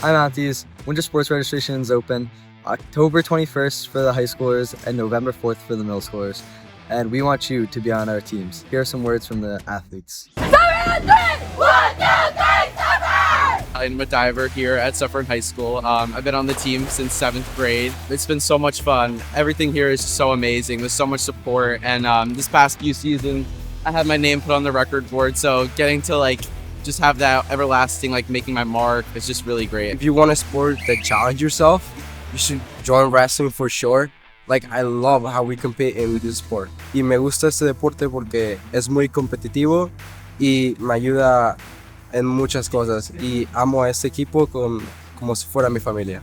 I'm Matthews. Winter sports registration is open October 21st for the high schoolers and November 4th for the middle schoolers. And we want you to be on our teams. Here are some words from the athletes. I'm a diver here at Suffern High School. I've been on the team since 7th grade. It's been so much fun. Everything here is so amazing. There's so much support. And this past few seasons, I had my name put on the record board. So getting to just have that everlasting making my mark is just really great. If you want a sport that challenge yourself, you should join wrestling for sure. I love how we compete in this sport. Y me gusta este deporte porque es muy competitivo y me ayuda en muchas cosas. Y amo a este equipo como si fuera mi familia.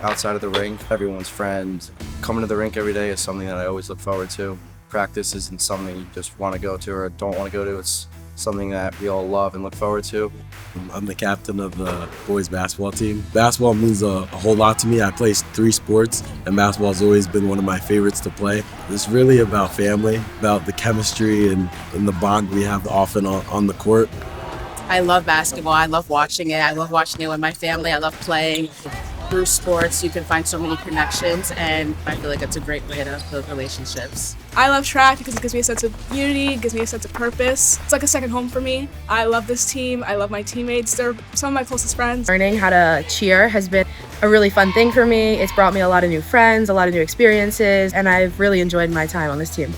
Outside of the rink, everyone's friend. Coming to the rink every day is something that I always look forward to. Practice isn't something you just want to go to or don't want to go to. It's something that we all love and look forward to. I'm the captain of the boys basketball team. Basketball means a whole lot to me. I play 3 sports, and basketball has always been one of my favorites to play. It's really about family, about the chemistry and the bond we have often on the court. I love basketball. I love watching it. I love watching it with my family. I love playing. Through sports, you can find so many connections, and I feel like it's a great way to build relationships. I love track because it gives me a sense of unity, it gives me a sense of purpose. It's like a second home for me. I love this team. I love my teammates. They're some of my closest friends. Learning how to cheer has been a really fun thing for me. It's brought me a lot of new friends, a lot of new experiences, and I've really enjoyed my time on this team.